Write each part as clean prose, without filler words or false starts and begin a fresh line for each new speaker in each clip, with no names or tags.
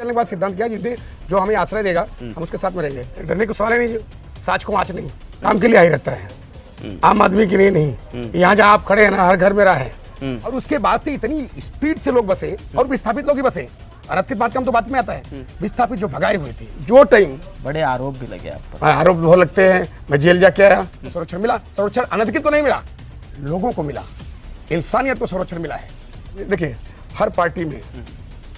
चलने के बाद सिद्धांत किया जिसने जो हमें आश्रय देगा हम उसके साथ में रहेंगे। डरने को सवाल है नहीं, साच को आँच नहीं, काम के लिए आई रहता है, आम आदमी के लिए नहीं। यहाँ जहाँ आप खड़े हैं ना, हर घर मेरा है। और उसके बाद से इतनी स्पीड से लोग बसे और विस्थापित लोग ही बसे। और अब की बात कम तो बात में आता है, विस्थापित जो भगाए हुए थे जो टाइम,
बड़े आरोप भी लगे आप पर।
आरोप बहुत लगते हैं। मैं जेल जाके आया, संरक्षण मिला। संरक्षण अनधिकृत को नहीं मिला, लोगों को मिला, इंसानियत को संरक्षण मिला है। देखिए हर पार्टी में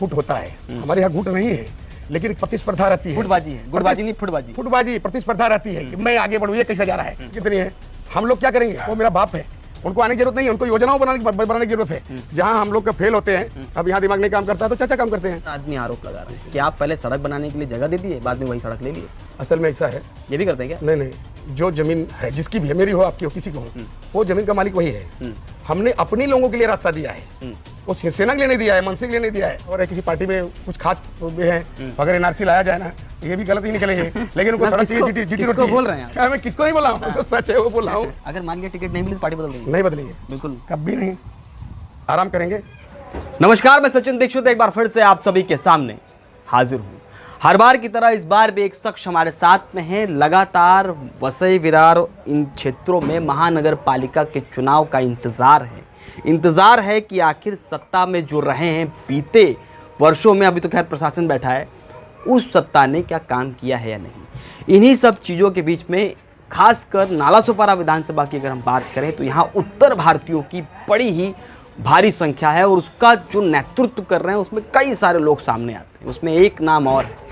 गुट होता है, हमारे यहाँ गुट नहीं है, लेकिन प्रतिस्पर्धा रहती है।
गुटबाजी है, गुटबाजी नहीं फुटबाजी।
फुटबाजी प्रतिस्पर्धा रहती है कि मैं आगे बढ़ूँ, ये कैसे जा रहा है, कितनी है। हम लोग क्या करेंगे, वो मेरा बाप है, उनको आने की जरूरत नहीं है, उनको योजनाओं बनाने की जरूरत है। जहां हम लोग का फेल होते हैं, अब यहाँ दिमाग नहीं काम करता तो चाचा काम करते हैं।
आदमी आरोप लगा रहे हैं कि आप पहले सड़क बनाने के लिए जगह दे दिए, बाद में वही सड़क ले लिए।
असल में ऐसा है,
ये भी करते हैं क्या?
नहीं, जो जमीन है जिसकी भी है, मेरी हो आपकी हो किसी को हो, वो जमीन का मालिक वही है। हमने अपने लोगों के लिए रास्ता दिया है, वो सेना के लिए नहीं दिया है, मनसे के लिए नहीं दिया है। और किसी पार्टी में कुछ खास भी है, अगर एनआरसी लाया जाए ना, ये भी गलत ही निकलेंगे, लेकिन उनको सड़क चाहिए, जीटी रोटी
बोल रहे हैं।
मैं किसको नहीं बोला हूँ, सच है वो बोल रहा हूँ।
अगर मान लिया टिकट नहीं मिली तो पार्टी बदल देंगे?
नहीं बदलेंगे,
बिल्कुल
कभी नहीं, आराम करेंगे।
नमस्कार, मैं सचिन दीक्षित एक बार फिर से आप सभी के सामने हाजिर हूँ। हर बार की तरह इस बार भी एक शख्स हमारे साथ में है। लगातार वसई विरार इन क्षेत्रों में महानगर पालिका के चुनाव का इंतजार है कि आखिर सत्ता में जो रहे हैं बीते वर्षों में, अभी तो खैर प्रशासन बैठा है, उस सत्ता ने क्या काम किया है या नहीं। इन्हीं सब चीज़ों के बीच में खासकर नालासोपारा विधानसभा की अगर हम बात करें तो यहाँ उत्तर भारतीयों की बड़ी ही भारी संख्या है और उसका जो नेतृत्व कर रहे हैं उसमें कई सारे लोग सामने आते हैं। उसमें एक नाम और है,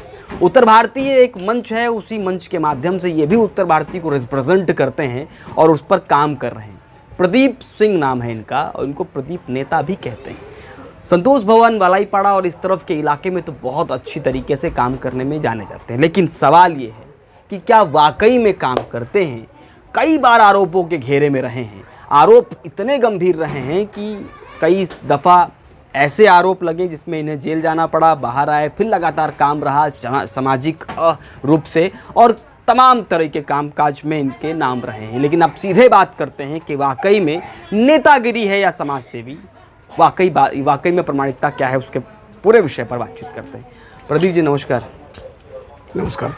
उत्तर भारतीय एक मंच है, उसी मंच के माध्यम से ये भी उत्तर भारतीय को रिप्रेजेंट करते हैं और उस पर काम कर रहे हैं। प्रदीप सिंह नाम है इनका और इनको प्रदीप नेता भी कहते हैं। संतोष भवन, वालाईपाड़ा और इस तरफ के इलाके में तो बहुत अच्छी तरीके से काम करने में जाने जाते हैं, लेकिन सवाल ये है कि क्या वाकई में काम करते हैं। कई बार आरोपों के घेरे में रहे हैं, आरोप इतने गंभीर रहे हैं कि कई दफ़ा ऐसे आरोप लगे जिसमें इन्हें जेल जाना पड़ा, बाहर आए, फिर लगातार काम रहा सामाजिक रूप से और तमाम तरह के कामकाज में इनके नाम रहे हैं। लेकिन अब सीधे बात करते हैं कि वाकई में नेतागिरी है या समाज सेवी, वाकई में प्रामाणिकता क्या है, उसके पूरे विषय पर बातचीत करते हैं। प्रदीप जी नमस्कार।
नमस्कार।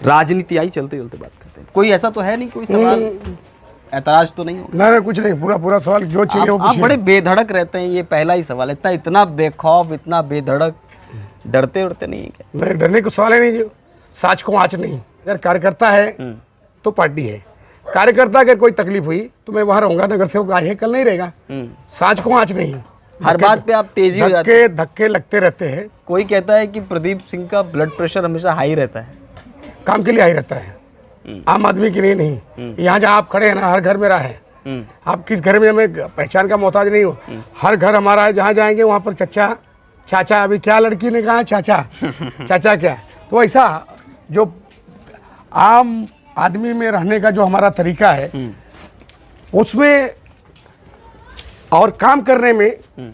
राजनीति आई चलते चलते बात करते हैं। कोई ऐसा तो है नहीं, कोई सवाल ऐतराज तो नहीं हो?
ना कुछ नहीं, पूरा सवाल जो चाहिए वो
आप बड़े बेधड़क रहते हैं, ये पहला ही सवाल है। इतना बेखौफ, इतना बेधड़क, डरते नहीं है क्या?
नहीं, डरने को सवाल है नहीं, जो साच को आँच नहीं। अगर कार्यकर्ता है तो पार्टी है, कार्यकर्ता अगर कोई तकलीफ हुई तो मैं वहां रहूंगा, नगर सेवक आज है कल नहीं रहेगा। साच को आँच नहीं,
हर बात पे आप तेजी हो जाते हैं,
धक्के लगते रहते हैं।
कोई कहता है कि प्रदीप सिंह का ब्लड प्रेशर हमेशा हाई रहता है,
काम के लिए हाई रहता है, आम आदमी के लिए नहीं। यहाँ जहाँ आप खड़े हैं ना, हर घर मेरा है। आप किस घर में, मैं पहचान का मोहताज नहीं हूँ, हर घर हमारा है। जहाँ जाएंगे वहाँ पर चचा चाचा, अभी क्या लड़की ने कहा चाचा चाचा क्या, तो ऐसा जो आम आदमी में रहने का जो हमारा तरीका है उसमें और काम करने में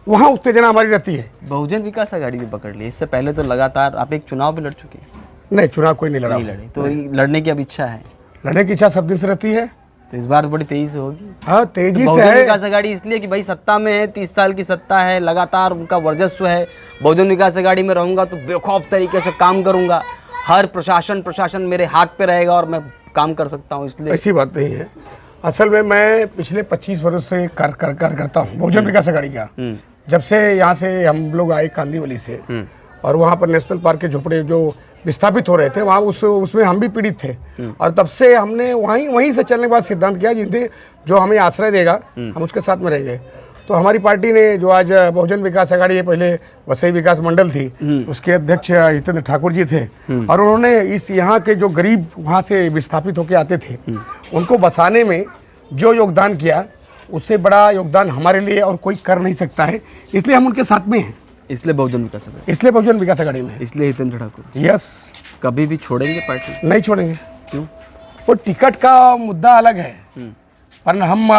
वहाँ उत्तेजना हमारी रहती है।
बहुजन विकास आघाड़ी भी पकड़ ली, इससे पहले तो लगातार आप एक चुनाव भी लड़ चुके हैं।
नहीं, चुनाव कोई नहीं लड़ा,
तो लड़ने की अब इच्छा है?
लड़ने की इच्छा सब दिन से रहती है,
तो इस बार तो बड़ी तेजी से होगी।
हाँ, तेजी
तो
से है।
बहुजन विकास आघाड़ी इसलिए कि भाई सत्ता में है, 30 साल की सत्ता है, लगातार उनका वर्चस्व है। बहुजन विकास आघाड़ी में रहूंगा तो बेखौफ तरीके से काम करूंगा, हर प्रशासन मेरे हाथ पे रहेगा और मैं काम कर सकता हूँ, इसलिए।
ऐसी बात नहीं है। असल में मैं पिछले 25 वर्ष से कार्य करता हूँ बहुजन विकास आघाड़ी का। जब से यहाँ से हम लोग आए कांदीवली से, और वहाँ पर नेशनल पार्क के झोपड़े जो विस्थापित हो रहे थे, वहाँ उसमें हम भी पीड़ित थे। और तब से हमने वहीं से चलने के बाद सिद्धांत किया जिसने जो हमें आश्रय देगा हम उसके साथ में रहेंगे। तो हमारी पार्टी ने जो आज बहुजन विकास आघाड़ी, पहले वसई विकास मंडल थी, उसके अध्यक्ष जितेंद्र ठाकुर जी थे, और उन्होंने इस यहाँ के जो गरीब वहाँ से विस्थापित होकर आते थे उनको बसाने में जो योगदान किया, उससे बड़ा योगदान हमारे लिए और कोई कर नहीं सकता है, इसलिए हम उनके साथ में हैं।
इसलिए बहुजन विकास आघाड़ी,
इसलिए बहुजन विकास आघाड़ी में,
इसलिए जितेंद्र ठाकुर।
यस।
कभी भी छोड़ेंगे पार्टी?
नहीं छोड़ेंगे।
क्यों?
वो टिकट का मुद्दा अलग है, पर हम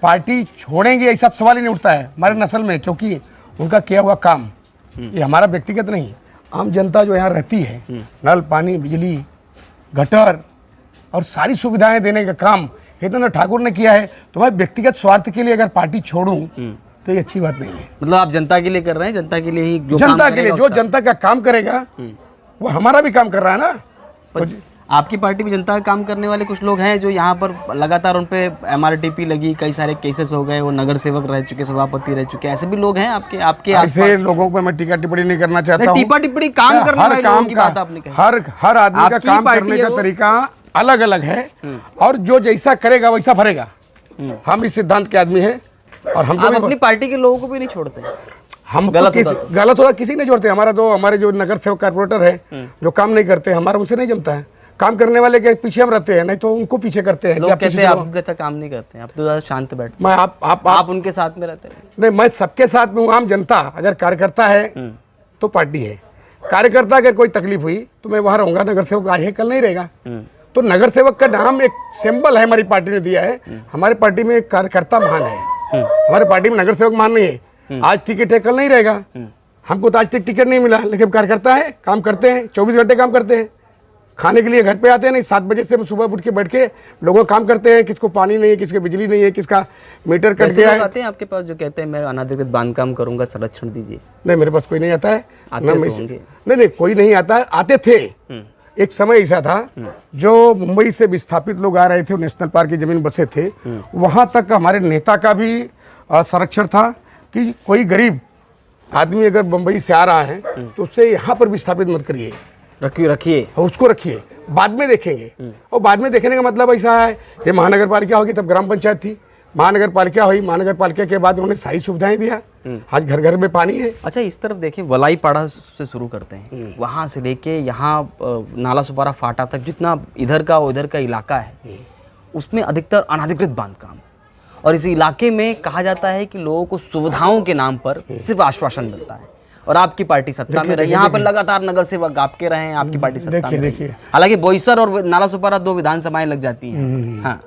पार्टी छोड़ेंगे ऐसा सवाल ही नहीं उठता है हमारे नस्ल में, क्योंकि उनका किया हुआ काम, ये हमारा व्यक्तिगत नहीं, आम जनता जो यहाँ रहती है, नल, पानी, बिजली, गटर और सारी सुविधाएं देने का काम जितेंद्र ठाकुर ने किया है। तो मैं व्यक्तिगत स्वार्थ के लिए अगर पार्टी छोड़ूं तो ये अच्छी बात नहीं है।
मतलब आप जनता के लिए कर रहे हैं, जनता के लिए ही जो काम
जनता के लिए
करेगा
जो
उसका-
जनता का काम करेगा वो हमारा भी काम कर रहा है ना।
पर आपकी पार्टी में जनता का काम करने वाले कुछ लोग हैं जो यहाँ पर लगातार उन पे MRTP लगी, कई सारे केसेस हो गए, वो नगर सेवक रह चुके, सभापति रह चुके, ऐसे भी लोग हैं आपके आपके
ऐसे लोगों पर मैं टीका टिप्पणी नहीं करना चाहता हूँ।
टीपा टिप्पणी काम करने वाले लोगों की बात आपने कही।
हर आदमी का
आपकी
काम
पार्टी
करने
है
का
वो?
तरीका अलग अलग है और जो जैसा करेगा वैसा भरेगा। हम इस सिद्धांत के आदमी हैं और हमको
आप
भी
अपनी पार्टी के लोगों को भी नहीं छोड़ते हैं।
हम
गलत होता तो।
गलत होगा किसी नहीं जोड़ते। हमारे जो नगर सेवक कारपोरेटर है जो काम नहीं करते हमारा उनसे नहीं जमता है। काम करने वाले के पीछे हम रहते हैं, नहीं तो उनको पीछे करते हैं।
लोग
कि आप
कहते
पीछे
हैं
चलो।
आप अच्छा काम नहीं करते हैं, आप तो ज़्यादा शांत बैठते
मैं
हैं,
आप
आप उनके साथ में रहते हैं।
नहीं, मैं सबके साथ में हूँ। आम जनता अगर कार्यकर्ता है तो पार्टी है। कार्यकर्ता अगर कोई तकलीफ हुई तो मैं वहाँ रहूंगा। नगर सेवक आज है कल नहीं रहेगा। तो नगर सेवक का नाम एक सिंबल है, हमारी पार्टी ने दिया है। हमारी पार्टी में एक कार्यकर्ता महान है, हमारी पार्टी में नगर सेवक महान नहीं है। आज टिकट है कल नहीं रहेगा। हमको तो आज तक टिकट नहीं मिला, लेकिन कार्यकर्ता है, काम करते हैं, 24 घंटे काम करते हैं। खाने के लिए घर पे आते हैं नहीं, 7 बजे से हम सुबह उठ के बैठ के लोगों काम करते हैं। किसको पानी नहीं है, किसके बिजली नहीं है, किसका मीटर कट
ऐसे
गया
लोग
है।
आते हैं आपके पास जो कहते हैं मैं अनाधिकृत बांधकाम करूंगा, संरक्षण दीजिए।
नहीं, मेरे पास कोई नहीं आता है।
आते
ना
तो
मैं
होंगे।
नहीं, कोई नहीं आता है। आते थे, एक समय ऐसा था जो मुंबई से विस्थापित लोग आ रहे थे, नेशनल पार्क की जमीन बसे थे, वहां तक हमारे नेता का भी संरक्षण था कि कोई गरीब आदमी अगर मुंबई से आ रहा है तो उससे यहाँ पर विस्थापित मत करिए,
रखिए।
और उसको रखिए, बाद में देखेंगे। और बाद में देखने का मतलब ऐसा है, ये महानगर पालिका होगी तब ग्राम पंचायत थी, महानगर पालिका हुई, महानगर पालिका के बाद उन्होंने सारी सुविधाएं दिया। आज घर घर में पानी है।
अच्छा, इस तरफ देखिए, वलाई पाड़ा से शुरू करते हैं, वहाँ से लेके यहाँ नाला सुपारा फाटा तक जितना इधर का उधर का इलाका है उसमें अधिकतर अनाधिकृत बांधकाम। और इस इलाके में कहा जाता है कि लोगों को सुविधाओं के नाम पर सिर्फ आश्वासन मिलता है। और आपकी पार्टी सत्ता में रही, यहाँ पर लगातार नगर सेवक आपके रहे हैं, आपकी पार्टी सत्ता में रही। हालांकि बोईसर और नाला सुपारा 2 विधानसभाएं लग जाती हैं। हाँ,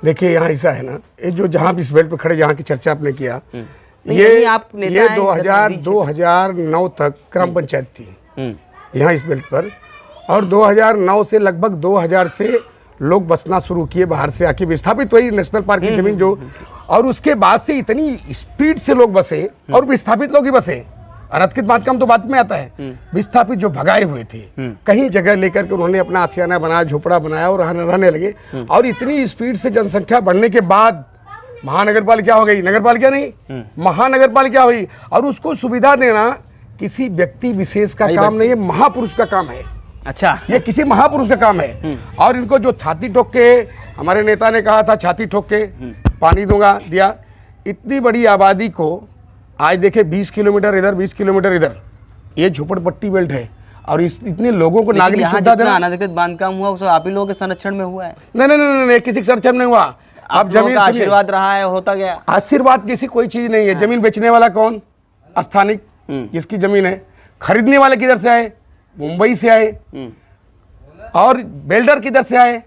देखिए यहाँ ऐसा है ना, ये जो जहाँ भी इस बेल्ट पर खड़े, जहाँ की चर्चा आपने किया,
नहीं, आप नेता
ये
हैं,
2009 तक ग्राम पंचायत थी यहाँ इस बेल्ट पर। और 2009 से लगभग 2000 से लोग बसना शुरू किए, बाहर से आके विस्थापित हुई नेशनल पार्क की जमीन जो। और उसके बाद से इतनी स्पीड से लोग बसे और विस्थापित लोग ही बसे। अनाधिकृत बांधकाम तो बाद में आता है। विस्थापित जो भगाए हुए थे, कहीं जगह लेकर के उन्होंने अपना आशियाना बनाया, झोपड़ा बनाया और रहने लगे। और इतनी स्पीड से जनसंख्या बढ़ने के बाद महानगर पालिका हो गई, नगर पालिका नहीं, महानगर पालिका हुई। और उसको सुविधा देना किसी व्यक्ति विशेष का काम नहीं है, महापुरुष का काम है।
अच्छा,
ये किसी महापुरुष का काम है। और इनको जो छाती ठोक के, हमारे नेता ने कहा था छाती ठोक के पानी दूंगा, दिया। इतनी बड़ी आबादी को आज देखे 20 किलोमीटर इधर, 20 किलोमीटर इधर, ये झोपड़पट्टी बेल्ट है। और इतने लोगों को नागरिक सुविधा देना।
अनाधिकृत बांधकाम हुआ वो आप ही लोगों के संरक्षण में हुआ है।
नहीं, किसी के संरक्षण में हुआ।
आप जमीन का आशीर्वाद रहा है, होता गया।
आशीर्वाद जैसी कोई चीज नहीं है। जमीन बेचने वाला कौन? स्थानिक, जिसकी जमीन है। खरीदने वाले किधर से आए? मुंबई से आए। और बिल्डर किधर से आए?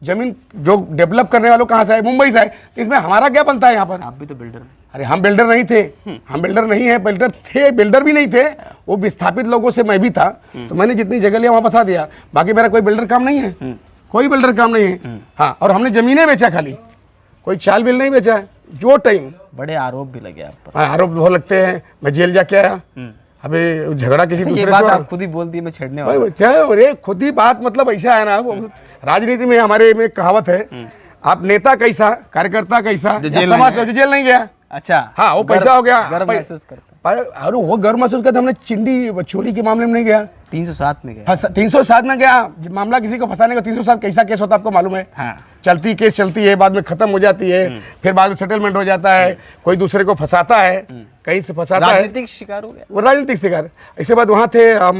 जमीन जो डेवलप करने वालों कहाँ से आए? मुंबई से आए। तो इसमें हमारा क्या बनता है यहाँ पर?
आप भी तो बिल्डर हैं।
अरे हम बिल्डर नहीं थे, हम बिल्डर नहीं है, बिल्डर थे, बिल्डर भी नहीं थे। वो विस्थापित लोगों से मैं भी था, तो मैंने जितनी जगह लिया वहाँ बसा दिया। बाकी मेरा कोई बिल्डर काम नहीं है, कोई बिल्डर काम नहीं है। हाँ, और हमने जमीनें बेचा, खाली कोई चाल बिल नहीं बेचा है। जो टाइम
बड़े आरोप भी लगे आप पर।
आरोप बहुत लगते हैं। मैं जेल जाके आया, अबे झगड़ा किसी दूसरे
ये बात आप खुद ही बोल दी, मैं छेड़ने वाला।
क्या अरे खुद ही बात, मतलब ऐसा है ना, राजनीति में हमारे में कहावत है, आप नेता कैसा, कार्यकर्ता कैसा, समाज से जो जेल नहीं गया।
अच्छा,
हाँ, वो पैसा हो गया,
गर्व महसूस करता।
अरे वो गर्व महसूस करता। हमने चिंडी चोरी के मामले में नहीं गया,
307 में गया।
हाँ, 307 में गया। मामला किसी को फंसाने का 307 कैसा केस होता है आपको मालूम है?
हाँ।
चलती केस चलती है, बाद में खत्म हो जाती है, फिर बाद में सेटलमेंट हो जाता है, कोई दूसरे को फंसाता है, कहीं से फंसाता है,
राजनीतिक शिकार हो गया।
वो राजनीतिक शिकार। इसके बाद वहाँ थे हम,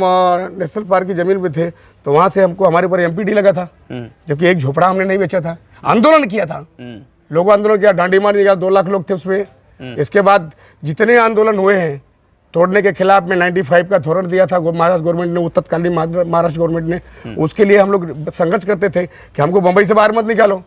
नेशनल पार्क की जमीन पे थे, तो वहाँ से हमको हमारे ऊपर MPD लगा था, जबकि एक झोपड़ा हमने नहीं बेचा था। आंदोलन किया था, लोगों आंदोलन किया, डांडी मार दिया, 2 लाख लोग थे उसमें। इसके बाद जितने आंदोलन हुए हैं तोड़ने के खिलाफ में 95 का धोरण दिया था महाराष्ट्र गवर्नमेंट ने, तत्कालीन महाराष्ट्र गवर्नमेंट ने। उसके लिए हम लोग संघर्ष करते थे कि हमको बंबई से बाहर मत निकालो।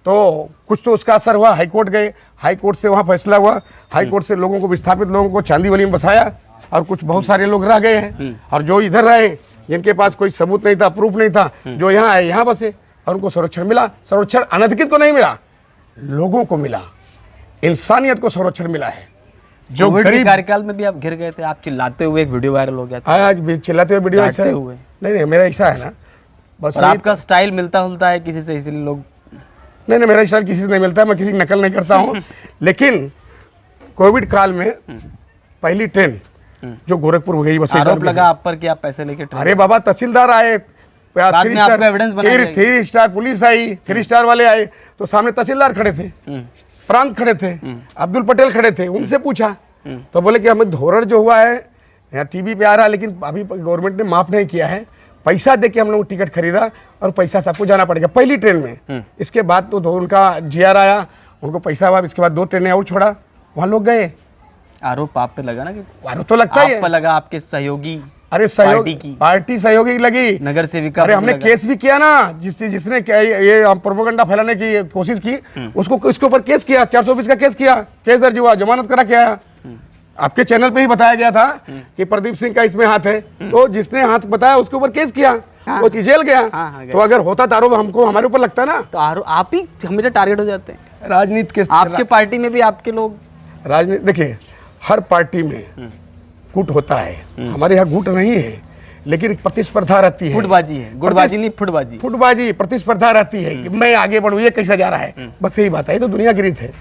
तो कुछ तो उसका असर हुआ, हाईकोर्ट गए, हाईकोर्ट से वहाँ फैसला हुआ, हाईकोर्ट से लोगों को, विस्थापित लोगों को चांदीवली में बसाया। और कुछ बहुत सारे लोग रह गए हैं, और जो इधर रहे जिनके पास कोई सबूत नहीं था, प्रूफ नहीं था, जो यहाँ आए यहाँ बसे, और उनको संरक्षण मिला। संरक्षण अनधिकृत को नहीं मिला, लोगों को मिला, इंसानियत को संरक्षण मिला है। जो
कोविड के
गरीब
कार्यकाल में भी आप घिर गए थे, आप चिल्लाते हुए एक वीडियो वायरल हो गया था
आज भी चिल्लाते हुए वीडियो ऐसा
डांटते हुए।
नहीं मेरा ऐसा है ना, बस
और
यही-
आपका स्टाइल मिलता जुलता है किसी से, इसलिए लोग
नहीं मेरा स्टाइल किसी से नहीं मिलता, मैं किसी की नकल नहीं करता हूँ। लेकिन कोविड काल में पहली ट्रेन जो गोरखपुर हो गई बस
आरोप लगा आप पर कि आप पैसे लेके ट्रेन-
अरे बाबा तहसीलदार आए,
बाद में आपको evidence बनाया जाएगा।
3 स्टार पुलिस आई, 3 स्टार वाले आए, तो सामने तहसीलदार खड़े थे, प्रांत खड़े थे, अब्दुल पटेल खड़े थे, उनसे पूछा तो बोले कि हमें धोरण जो हुआ है यहाँ टीवी पे आ रहा है, लेकिन अभी गवर्नमेंट ने माफ नहीं किया है, पैसा दे के हम लोग टिकट खरीदा और पैसा सबको जाना पड़ेगा पहली ट्रेन में। इसके बाद तो उनका जीआर आया, उनको पैसा हुआ, इसके बाद 2 ट्रेनें और छोड़ा, वहाँ लोग गए।
आरोप आप पे लगा ना कि
आरोप तो लगता ही
आप पर
है।
लगा, आपके सहयोगी
अरे पार्टी सहयोगी लगी,
नगर सेविका
अरे
पर
हमने
लगा।
केस भी किया ना, जिसने ये प्रोपेगेंडा फैलाने की कोशिश की, उसको इसके ऊपर केस किया, 420 का केस किया, केस दर्ज हुआ, जमानत करा के आया। आपके चैनल पे ही बताया गया था कि प्रदीप सिंह का इसमें हाथ है, तो जिसने हाथ बताया उसके ऊपर केस किया, वो जेल गया। तो अगर होता तो आरोप हमको हमारे ऊपर लगता ना,
तो आरोप आप ही हमेशा टारगेट हो जाते हैं।
राजनीति के
आपके पार्टी में भी आपके लोग
राजनीति देखिए, हर पार्टी में गुट होता है, हमारे यहाँ गुट नहीं है, लेकिन प्रतिस्पर्धा रहती है,
फुटबाजी है, गुटबाजी नहीं, फुटबाजी।
फुटबाजी प्रतिस्पर्धा रहती है कि मैं आगे बढ़ूं, ये कैसा जा रहा है, बस यही बात है। ये तो दुनिया की रीत है,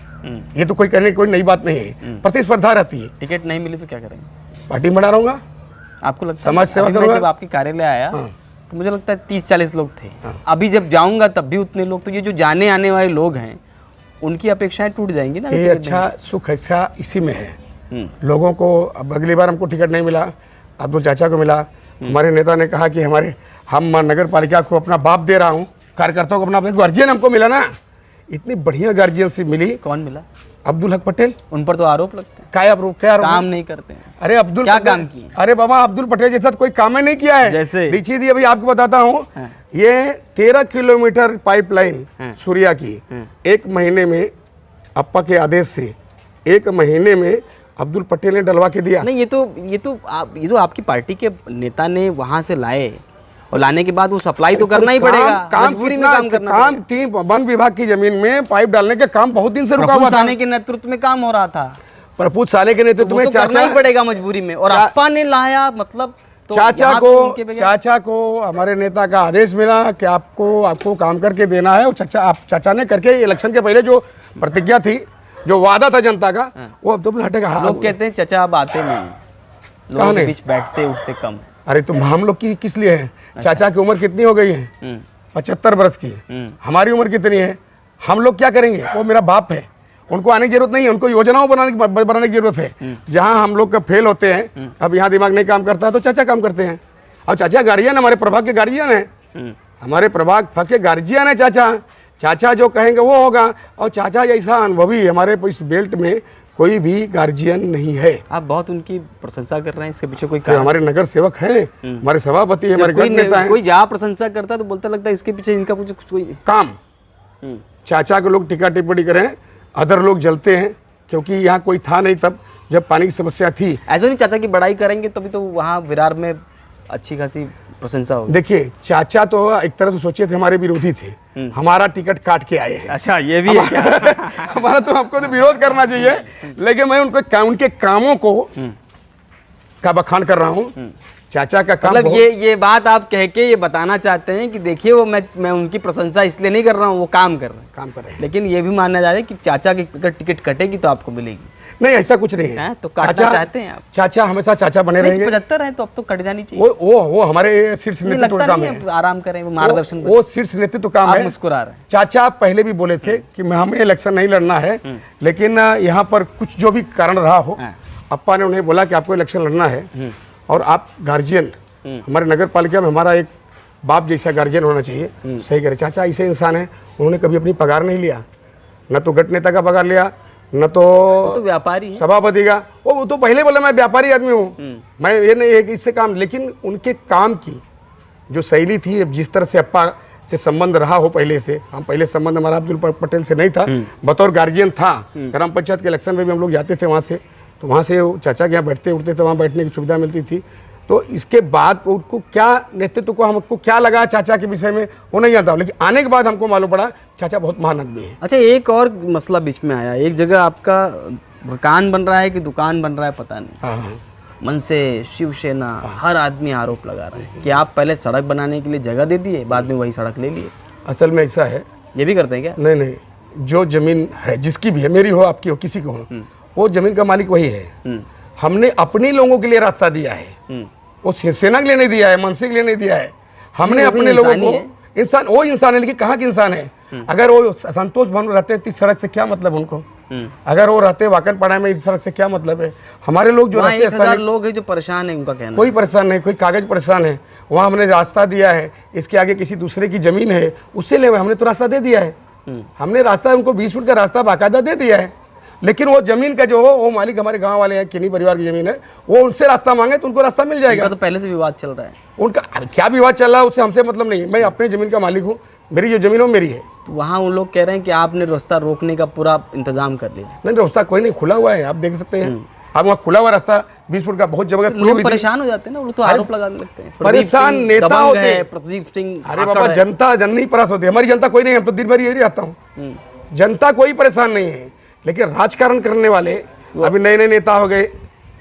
ये तो कोई करने की कोई नई बात नहीं है, प्रतिस्पर्धा रहती है।
टिकट नहीं मिली तो क्या करेंगे?
पार्टी में बना रहूंगा,
आपको लगता है?
समाज सेवा
अभी मैं
करूंगा।
जब आपके कार्यालय आया तो मुझे लगता है 30-40 लोग थे, अभी जब जाऊंगा तब भी उतने लोग। तो ये जो जाने आने वाले लोग हैं उनकी अपेक्षाएं टूट जाएंगी ना।
ये अच्छा सुख अच्छा इसी में है। लोगों को अब अगली बार हमको टिकट नहीं मिला, अब्दुल चाचा को मिला। हमारे नेता ने कहा कि हम नगर पालिका को अपना बाप दे रहा हूँ, कार्यकर्ताओं को अपना गार्जियन हमको मिला ना, इतनी बढ़िया गार्जियनशिप मिली।
कौन मिला?
अब्दुल हक पटेल।
उन पर तो आरोप लगते हैं,
क्या आरोप?
काम नहीं करते हैं।
अरे अब्दुल
क्या
पटेल-
काम किए?
अरे बाबा अब्दुल पटेल जैसा कोई काम ही नहीं किया है।
जैसे?
दीक्षित जी अभी आपको बताता हूँ, ये 13 किलोमीटर पाइपलाइन सूर्या की 1 महीने में, अप्पा के आदेश से 1 महीने में अब्दुल पटेल ने डलवा के दिया।
नहीं, ये तो आपकी पार्टी के नेता ने वहां से लाए, और लाने के बाद वो सप्लाई तो करना ही पड़ेगा, मजबूरी में काम करना पड़ेगा।
काम 3 वन विभाग की जमीन में पाइप डालने के काम बहुत दिन से रुका हुआ
प्रफुल्ल
था।
साने के नेतृत्व में काम हो रहा था,
प्रफुल्ल साले के नेतृत्व में
तो करना
चाचा
ही पड़ेगा मजबूरी में, और अप्पा ने लाया, मतलब तो
चाचा
यहाँ तो उनके बगैर-
चाचा को हमारे नेता का आदेश मिला कि आपको काम करके देना है। और चाचा ने करके इलेक्शन के पहले जो प्रतिज्ञा थी, जो वादा था जनता का, वो अब तो हटेगा।
लोग कहते हैं चाचा अब आते नहीं, लोगों के बीच बैठते उठते कम।
अरे तुम हम लोग की किस लिए है? चाचा की उम्र कितनी हो गई है? 75 वर्ष की। हमारी उम्र कितनी है? हम लोग क्या करेंगे? वो मेरा बाप है, उनको आने की जरूरत नहीं है, उनको योजनाओं बनाने की जरूरत है। जहाँ हम लोग का फेल होते हैं, अब यहाँ दिमाग नहीं काम करता तो चाचा काम करते हैं। और चाचा गार्जियन, हमारे प्रभाग के गार्जियन है, हमारे प्रभाग के गार्जियन है चाचा। चाचा जो कहेंगे वो होगा, और चाचा जैसा अनुभवी हमारे इस बेल्ट में कोई भी गार्जियन नहीं है।
आप बहुत उनकी प्रशंसा कर रहे हैं, इसके पीछे कोई
तो
कारण?
हमारे नगर सेवक हैं, हमारे सभापति हैं, हमारे
कोई
गण नेता हैं।
कोई जहाँ प्रशंसा करता है तो बोलता लगता है इसके पीछे इनका कुछ कोई
काम चाचा को लोग टीका टिप्पणी करें, अदर लोग जलते हैं, क्योंकि यहाँ कोई था नहीं तब जब पानी की समस्या थी।
ऐसा नहीं चाचा की बड़ाई करेंगे तभी तो वहाँ विरार में अच्छी खासी प्रशंसा होगी।
देखिए चाचा तो एक तरह से सोचिए थे हमारे विरोधी थे, हमारा टिकट काट के आए हैं।
अच्छा, ये भी है क्या?
हमारा तो हमको तो विरोध करना चाहिए, लेकिन मैं उनके कामों को का बखान कर रहा हूँ। चाचा का काम
मतलब ये बात आप कह के ये बताना चाहते हैं कि देखिए वो मैं उनकी प्रशंसा इसलिए नहीं कर रहा हूँ, वो काम कर रहे हैं। लेकिन ये भी मानना जा रहा है कि चाचा की अगर टिकट कटेगी तो आपको मिलेगी।
नहीं, ऐसा कुछ नहीं है।
तो काटना चाहते हैं आप?
चाचा हमेशा चाचा बने रहेंगे।
75 है तो अब तो कट जानी चाहिए।
वो हमारे शीर्ष नेतृत्व का काम है।
आराम करें, वो मार्गदर्शन।
वो शीर्ष नेतृत्व काम है।
मुस्कुरा रहे हैं।
चाचा पहले भी बोले थे कि हमें इलेक्शन नहीं लड़ना है, लेकिन यहाँ पर कुछ जो भी कारण रहा हो, अप्पा ने उन्हें बोला कि आपको इलेक्शन लड़ना है और आप गार्जियन, हमारे नगर पालिका में हमारा एक बाप जैसा गार्जियन होना चाहिए। सही करे, चाचा ऐसे इंसान है, उन्होंने कभी अपनी पगार नहीं लिया, न तो गट नेता का पगार लिया, न तो
व्यापारी
सभापति का। वो तो पहले बोला मैं व्यापारी आदमी हूँ, मैं ये नहीं है कि इससे काम, लेकिन उनके काम की जो शैली थी, जिस तरह से अप्पा से संबंध रहा हो पहले से, हम पहले संबंध हमारा अब्दुल पटेल से नहीं था, बतौर गार्जियन था। ग्राम पंचायत के इलेक्शन में भी हम लोग जाते थे वहाँ से, तो वहाँ से चाचा के यहाँ बैठते उठते थे, वहाँ बैठने की सुविधा मिलती थी। तो इसके बाद उनको क्या नेतृत्व को हमको क्या लगा चाचा के विषय में वो नहीं जानता, लेकिन आने के बाद हमको मालूम पड़ा चाचा बहुत महान आदमी है।
अच्छा, एक और मसला बीच में आया, एक जगह आपका मकान बन रहा है कि दुकान बन रहा है पता नहीं।
हाँ हाँ।
मन से शिवसेना हर आदमी आरोप लगा रहा है कि आप पहले सड़क बनाने के लिए जगह दे दिए, बाद में वही सड़क ले लिए।
असल में ऐसा है,
ये भी करते हैं क्या?
नहीं नहीं, जो जमीन है जिसकी भी है, मेरी हो आपकी हो किसी को हो, वो जमीन का मालिक वही है। हमने अपने लोगों के लिए रास्ता दिया है, वो शिवसेना के लिए नहीं दिया है, मनसे के लिए नहीं दिया है। हमने अपने लोगों को, इंसान वो इंसान है, लेकिन कहाँ के इंसान है? अगर वो संतोष भवन रहते हैं, इस सड़क से क्या मतलब उनको? अगर वो रहते वाकनपाड़ा में, इस सड़क से क्या मतलब है? हमारे लोग जो रहते हैं,
1000 लोग हैं जो परेशान है, उनका कहना
कोई परेशान नहीं, कोई कागज परेशान है। वहाँ हमने रास्ता दिया है, इसके आगे किसी दूसरे की जमीन है, उससे ले हमने तो रास्ता दे दिया है। हमने रास्ता उनको 20 फुट का रास्ता बाकायदा दे दिया है, लेकिन वो जमीन का जो हो, वो मालिक हमारे गांव वाले हैं, किन्हीं परिवार की जमीन है, वो उनसे रास्ता मांगे तो उनको रास्ता मिल जाएगा।
तो पहले से विवाद चल रहा है
उनका क्या विवाद चल रहा है उससे हमसे मतलब नहीं है। मैं अपने जमीन का मालिक हूँ, मेरी जो जमीन हो मेरी है।
तो वहाँ उन लोग कह रहे हैं कि आपने रास्ता रोकने का पूरा इंतजाम कर लिया।
नहीं, रास्ता कोई नहीं, खुला हुआ है, आप देख सकते हैं। आप वहाँ खुला हुआ रास्ता 20 फुट का, बहुत जगह
लोग परेशान हो जाते हैं ना, वो तो आरोप लगाने लगते हैं।
परेशान नेता होते हैं,
प्रदीप सिंह।
अरे बाबा, जनता नहीं परेशान होती, हमारी जनता कोई नहीं है, हम तो दिन भर यही रहता हूँ। जनता कोई परेशान नहीं है, लेकिन राजकारण करने वाले अभी नए नए नेता हो गए,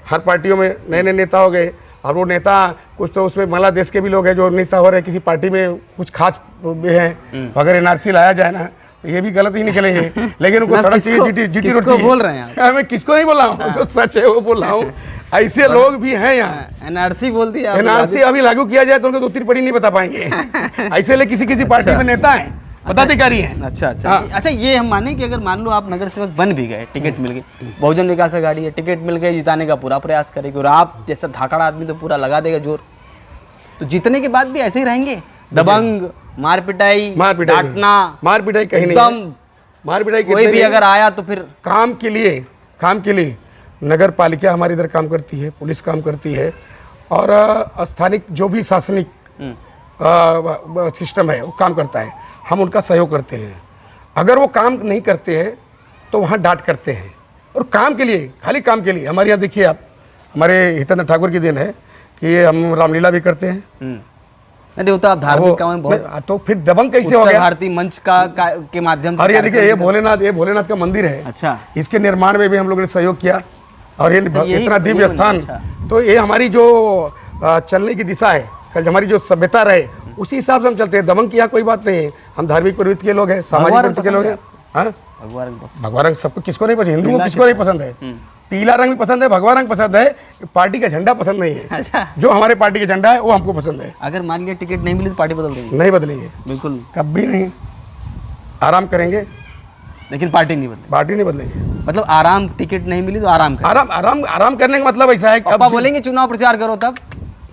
हर पार्टियों में नए नए नेता हो गए। और वो नेता कुछ तो उसमें बांग्लादेश के भी लोग हैं जो नेता हो रहे हैं, किसी पार्टी में कुछ खास भी हैं। अगर एनआरसी लाया जाए ना तो ये भी गलत ही निकलेंगे, लेकिन उनको सड़क चाहिए, जीटी रोड चाहिए।
बोल रहे हैं
मैं किसको नहीं बोल रहा हूँ, जो सच है वो बोल रहा हूँ। ऐसे लोग भी हैं यहाँ।
एनआरसी बोल दिया,
एनआरसी अभी लागू किया जाए तो उनको 2-3 पढ़ी नहीं बता पाएंगे। ऐसे ले किसी पार्टी में नेता है, पदाधिकारी हैं।
अच्छा। अच्छा, ये हम माने कि अगर मान लो आप नगर सेवक बन भी गए, टिकट मिल गई, बहुजन विकास आघाड़ी है, टिकट मिल गई, जिताने का पूरा प्रयास करेगी, और आप जैसा धाकड़ आदमी तो पूरा लगा देगा जोर, तो जीतने के बाद भी ऐसे ही रहेंगे? दबंग, मार पिटाई, डांटना,
मार पिटाई कहीं नहीं, मार पिटाई
कोई भी अगर आया तो फिर
काम के लिए नगर पालिका हमारी इधर काम करती है, पुलिस काम करती है, और स्थानिक जो भी शासनिक सिस्टम है वो काम करता है। हम उनका सहयोग करते हैं। अगर वो काम नहीं करते हैं तो वहाँ डांट करते हैं, और काम के लिए, खाली काम के लिए। हमारे यहाँ देखिए आप, हमारे हितेंद्र ठाकुर की दिन है कि हम रामलीला भी करते हैं।
अरे वो तो आप धार्मिक काम में बहुत,
तो फिर दबंग कैसे हो गया?
भारतीय मंच के माध्यम से।
और ये देखिए, ये भोलेनाथ का मंदिर है।
अच्छा,
इसके निर्माण में भी हम लोगों ने सहयोग किया, और ये इतना दिव्य स्थान। तो ये हमारी जो चलने की दिशा है, हमारी जो सभ्यता रहे, उसी हिसाब से हम चलते हैं। दबंग की यहाँ कोई बात नहीं है, हम धार्मिक प्रवृत्ति के लोग हैं, सामाजिक प्रवृत्ति के लोग हैं। भगवा रंग सबको, किसको नहीं पसंद? हिंदुओं को किसको नहीं पसंद है? पीला रंग भी पसंद है, भगवा रंग पसंद है, पार्टी का झंडा पसंद नहीं है।
अच्छा,
जो हमारे पार्टी का झंडा है वो हमको पसंद है।
अगर मान लिया टिकट नहीं मिली तो पार्टी बदल देंगे?
नहीं बदलेंगे,
बिल्कुल
कभी नहीं। आराम करेंगे,
लेकिन पार्टी नहीं बदलेगी।
पार्टी नहीं बदलेंगे,
मतलब आराम, टिकट नहीं मिली तो आराम करें।
आराम करने का मतलब ऐसा है कि
पापा बोलेंगे चुनाव प्रचार करो, तब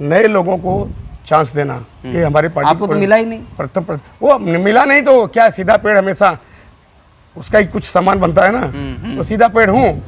नए लोगों को चांस देना कि हमारी पार्टी
आपको तो मिला ही नहीं।
वो मिला नहीं तो क्या, सीधा पेड़ हमेशा उसका ही कुछ सामान बनता है ना। तो सीधा पेड़ हूँ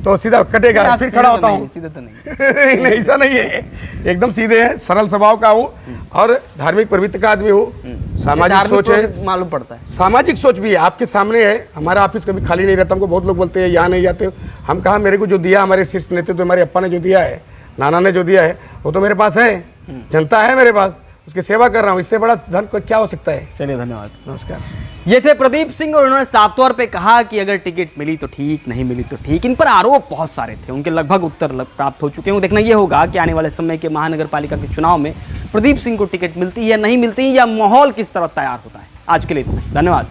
तो सीधा कटेगा, फिर खड़ा होता हूँ।
सीधा तो नहीं।
नहीं, ऐसा नहीं है, एकदम सीधे है, सरल स्वभाव का हूँ, और धार्मिक प्रवृत्ति का आदमी हूँ। सामाजिक सोच है,
मालूम पड़ता है।
सामाजिक सोच भी है, आपके सामने है। हमारा ऑफिस कभी खाली नहीं रहता। हमको बहुत लोग बोलते हैं यहाँ नहीं जाते। हम कहा, मेरे को जो दिया हमारे शीर्ष नेतृत्व, हमारे अप्पा ने जो दिया है, नाना ने जो दिया है, वो तो मेरे पास है, जनता है मेरे पास, उसकी सेवा कर रहा हूँ। इससे बड़ा धन को क्या हो सकता है?
चलिए, धन्यवाद,
नमस्कार।
ये थे प्रदीप सिंह, और उन्होंने साफ तौर पे कहा कि अगर टिकट मिली तो ठीक, नहीं मिली तो ठीक। इन पर आरोप बहुत सारे थे, उनके लगभग उत्तर प्राप्त हो चुके हैं। देखना ये होगा कि आने वाले समय के महानगर पालिका के चुनाव में प्रदीप सिंह को टिकट मिलती है या नहीं मिलती, या माहौल किस तरह तैयार होता है। आज के लिए धन्यवाद।